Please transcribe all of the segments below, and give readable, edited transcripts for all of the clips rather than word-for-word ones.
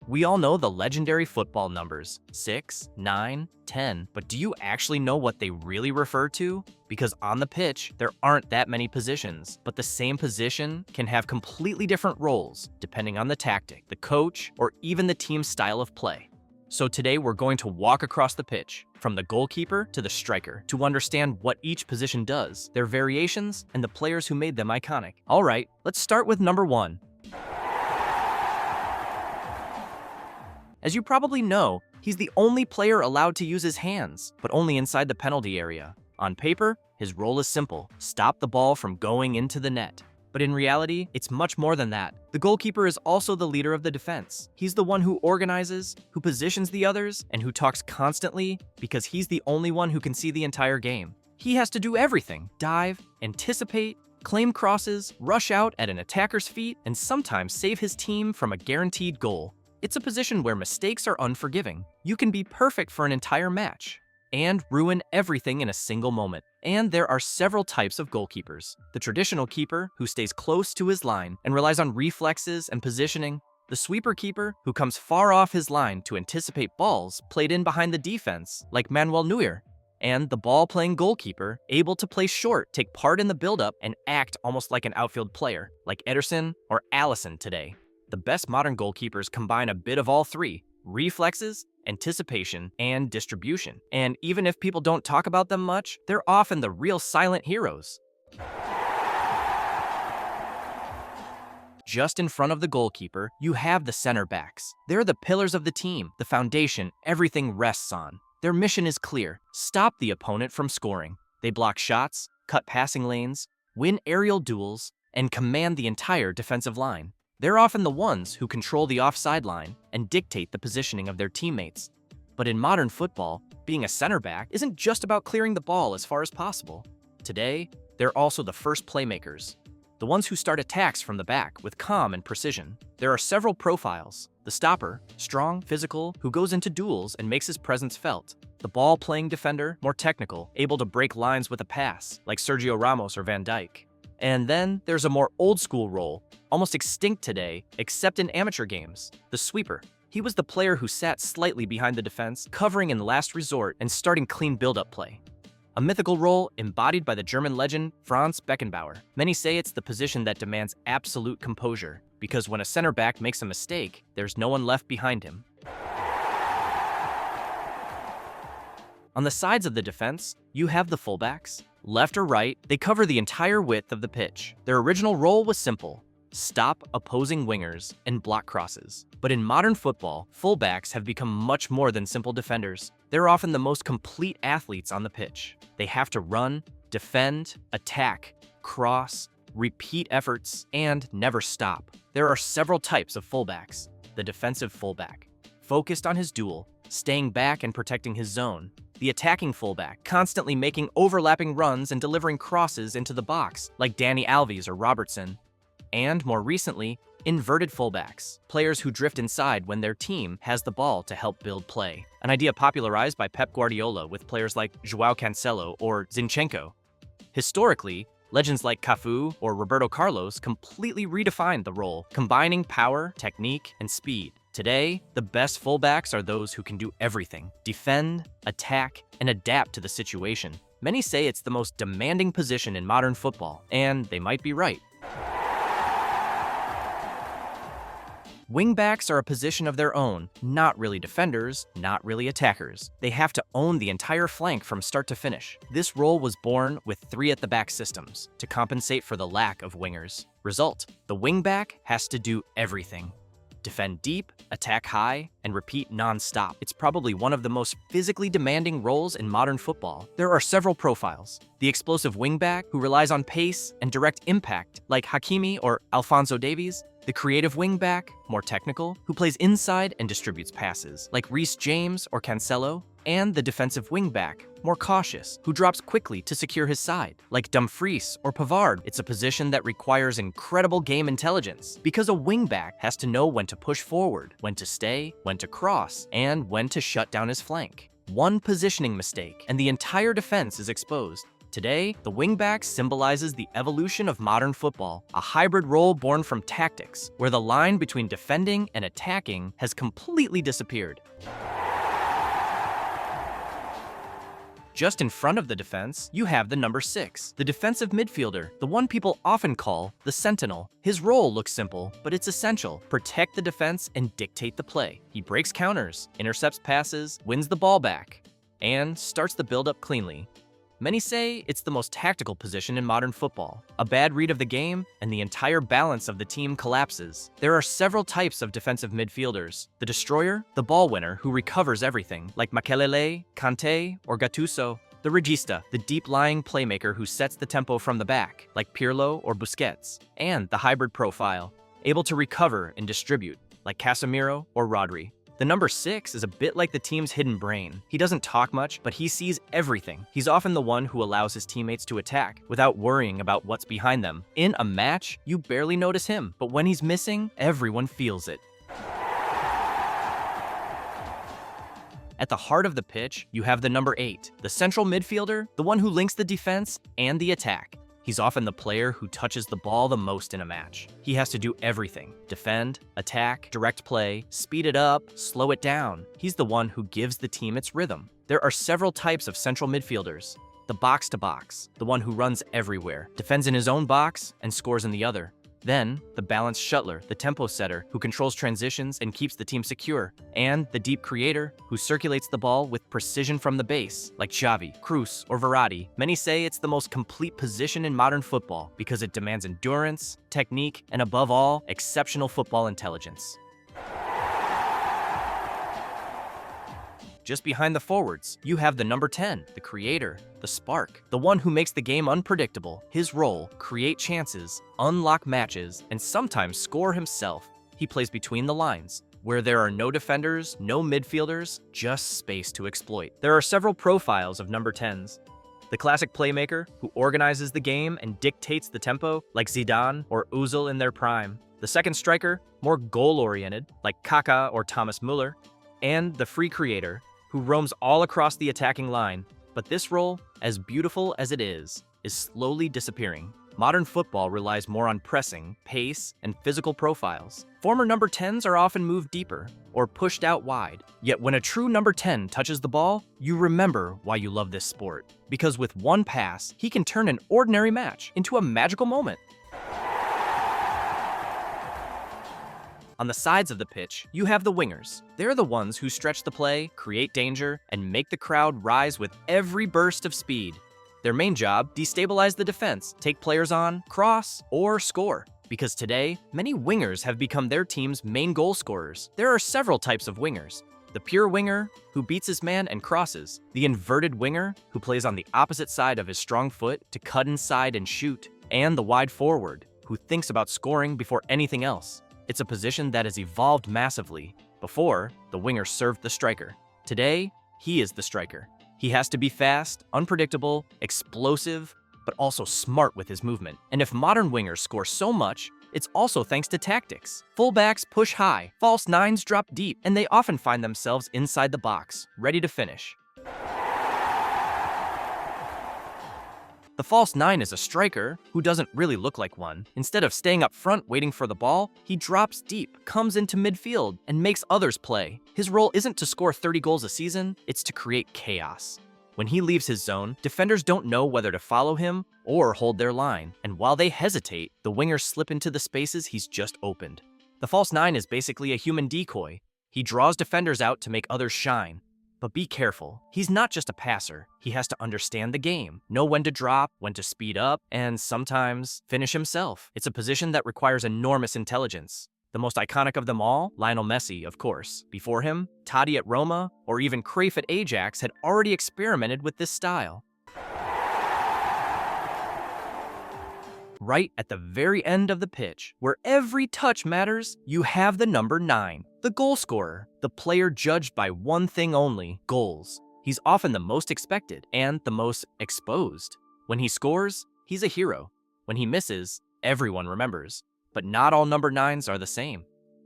We all know the legendary football numbers 6, 9, 10, but do you actually know what they really refer to? Because on the pitch, there aren't that many positions, but the same position can have completely different roles depending on the tactic, the coach, or even the team's style of play. So today we're going to walk across the pitch, from the goalkeeper to the striker, to understand what each position does, their variations, and the players who made them iconic. All right, let's start with number 1. As you probably know, he's the only player allowed to use his hands, but only inside the penalty area. On paper, his role is simple: stop the ball from going into the net. But in reality, it's much more than that. The goalkeeper is also the leader of the defense. He's the one who organizes, who positions the others, and who talks constantly because he's the only one who can see the entire game. He has to do everything: dive, anticipate, claim crosses, rush out at an attacker's feet, and sometimes save his team from a guaranteed goal. It's a position where mistakes are unforgiving. You can be perfect for an entire match and ruin everything in a single moment. And there are several types of goalkeepers. The traditional keeper, who stays close to his line and relies on reflexes and positioning. The sweeper keeper, who comes far off his line to anticipate balls played in behind the defense, like Manuel Neuer. And the ball-playing goalkeeper, able to play short, take part in the build-up, and act almost like an outfield player, like Ederson or Alisson today. The best modern goalkeepers combine a bit of all three: reflexes, anticipation, and distribution. And even if people don't talk about them much, they're often the real silent heroes. Just in front of the goalkeeper, you have the center backs. They're the pillars of the team, the foundation everything rests on. Their mission is clear: stop the opponent from scoring. They block shots, cut passing lanes, win aerial duels, and command the entire defensive line. They're often the ones who control the offside line and dictate the positioning of their teammates. But in modern football, being a center back isn't just about clearing the ball as far as possible. Today, they're also the first playmakers, the ones who start attacks from the back with calm and precision. There are several profiles: the stopper, strong, physical, who goes into duels and makes his presence felt; the ball-playing defender, more technical, able to break lines with a pass, like Sergio Ramos or Van Dijk. And then there's a more old-school role, almost extinct today, except in amateur games: the sweeper. He was the player who sat slightly behind the defense, covering in last resort and starting clean build-up play. A mythical role embodied by the German legend Franz Beckenbauer. Many say it's the position that demands absolute composure, because when a center back makes a mistake, there's no one left behind him. On the sides of the defense, you have the fullbacks. Left or right, they cover the entire width of the pitch. Their original role was simple: stop opposing wingers and block crosses. But in modern football, fullbacks have become much more than simple defenders. They're often the most complete athletes on the pitch. They have to run, defend, attack, cross, repeat efforts, and never stop. There are several types of fullbacks. The defensive fullback, focused on his duel, staying back and protecting his zone. The attacking fullback, constantly making overlapping runs and delivering crosses into the box, like Dani Alves or Robertson. And more recently, inverted fullbacks, players who drift inside when their team has the ball to help build play. An idea popularized by Pep Guardiola with players like João Cancelo or Zinchenko. Historically, legends like Cafu or Roberto Carlos completely redefined the role, combining power, technique, and speed. Today, the best fullbacks are those who can do everything: defend, attack, and adapt to the situation. Many say it's the most demanding position in modern football, and they might be right. Wingbacks are a position of their own, not really defenders, not really attackers. They have to own the entire flank from start to finish. This role was born with 3 at-the-back systems to compensate for the lack of wingers. Result: the wingback has to do everything: defend deep, attack high, and repeat non-stop. It's probably one of the most physically demanding roles in modern football. There are several profiles: the explosive wingback, who relies on pace and direct impact, like Hakimi or Alphonso Davies; the creative wingback, more technical, who plays inside and distributes passes, like Reece James or Cancelo; and the defensive wingback, more cautious, who drops quickly to secure his side, like Dumfries or Pavard. It's a position that requires incredible game intelligence, because a wingback has to know when to push forward, when to stay, when to cross, and when to shut down his flank. One positioning mistake, and the entire defense is exposed. Today, the wingback symbolizes the evolution of modern football, a hybrid role born from tactics, where the line between defending and attacking has completely disappeared. Just in front of the defense, you have the number 6, the defensive midfielder, the one people often call the sentinel. His role looks simple, but it's essential. Protect the defense and dictate the play. He breaks counters, intercepts passes, wins the ball back, and starts the build-up cleanly. Many say it's the most tactical position in modern football. A bad read of the game, and the entire balance of the team collapses. There are several types of defensive midfielders. The destroyer, the ball winner who recovers everything, like Makelele, Kante, or Gattuso. The regista, the deep-lying playmaker who sets the tempo from the back, like Pirlo or Busquets. And the hybrid profile, able to recover and distribute, like Casemiro or Rodri. The number 6 is a bit like the team's hidden brain. He doesn't talk much, but he sees everything. He's often the one who allows his teammates to attack without worrying about what's behind them. In a match, you barely notice him, but when he's missing, everyone feels it. At the heart of the pitch, you have the number 8, the central midfielder, the one who links the defense and the attack. He's often the player who touches the ball the most in a match. He has to do everything: defend, attack, direct play, speed it up, slow it down. He's the one who gives the team its rhythm. There are several types of central midfielders. The box-to-box, the one who runs everywhere, defends in his own box and scores in the other. Then, the balanced shuttler, the tempo setter, who controls transitions and keeps the team secure. And the deep creator, who circulates the ball with precision from the base, like Xavi, Kroos, or Verratti. Many say it's the most complete position in modern football because it demands endurance, technique, and above all, exceptional football intelligence. Just behind the forwards, you have the number 10, the creator, the spark, the one who makes the game unpredictable. His role: create chances, unlock matches, and sometimes score himself. He plays between the lines, where there are no defenders, no midfielders, just space to exploit. There are several profiles of number 10s. The classic playmaker, who organizes the game and dictates the tempo, like Zidane or Özil in their prime. The second striker, more goal-oriented, like Kaká or Thomas Müller. And the free creator, who roams all across the attacking line. But this role, as beautiful as it is slowly disappearing. Modern football relies more on pressing, pace, and physical profiles. Former number 10s are often moved deeper or pushed out wide. Yet when a true number 10 touches the ball, you remember why you love this sport. Because with one pass, he can turn an ordinary match into a magical moment. On the sides of the pitch, you have the wingers. They're the ones who stretch the play, create danger, and make the crowd rise with every burst of speed. Their main job: destabilize the defense, take players on, cross, or score. Because today, many wingers have become their team's main goal scorers. There are several types of wingers. The pure winger, who beats his man and crosses. The inverted winger, who plays on the opposite side of his strong foot to cut inside and shoot. And the wide forward, who thinks about scoring before anything else. It's a position that has evolved massively. Before, the winger served the striker. Today, he is the striker. He has to be fast, unpredictable, explosive, but also smart with his movement. And if modern wingers score so much, it's also thanks to tactics. Fullbacks push high, false nines drop deep, and they often find themselves inside the box, ready to finish. The false 9 is a striker who doesn't really look like one. Instead of staying up front waiting for the ball, he drops deep, comes into midfield, and makes others play. His role isn't to score 30 goals a season, it's to create chaos. When he leaves his zone, defenders don't know whether to follow him or hold their line. And while they hesitate, the wingers slip into the spaces he's just opened. The false 9 is basically a human decoy. He draws defenders out to make others shine. But be careful, he's not just a passer. He has to understand the game, know when to drop, when to speed up, and sometimes finish himself. It's a position that requires enormous intelligence. The most iconic of them all, Lionel Messi, of course. Before him, Totti at Roma, or even Cruyff at Ajax had already experimented with this style. Right at the very end of the pitch, where every touch matters, you have the number 9, the goal scorer, the player judged by one thing only: goals. He's often the most expected and the most exposed. When he scores, he's a hero. When he misses, everyone remembers. But not all number 9s are the same.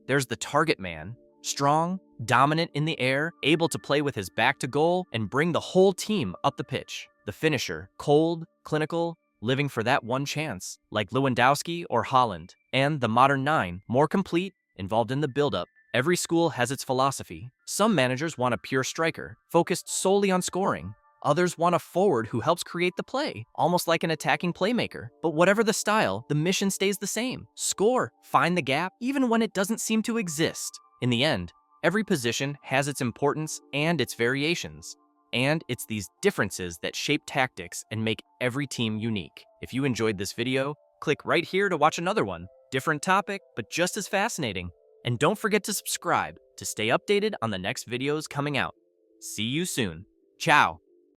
There's the target man, strong, dominant in the air, able to play with his back to goal and bring the whole team up the pitch. The finisher, cold, clinical, living for that one chance, like Lewandowski or Haaland. And the modern nine, more complete, involved in the build-up. Every school has its philosophy. Some managers want a pure striker, focused solely on scoring. Others want a forward who helps create the play, almost like an attacking playmaker. But whatever the style, the mission stays the same. Score, find the gap, even when it doesn't seem to exist. In the end, every position has its importance and its variations. And it's these differences that shape tactics and make every team unique. If you enjoyed this video, click right here to watch another one. Different topic, but just as fascinating. And don't forget to subscribe to stay updated on the next videos coming out. See you soon. Ciao.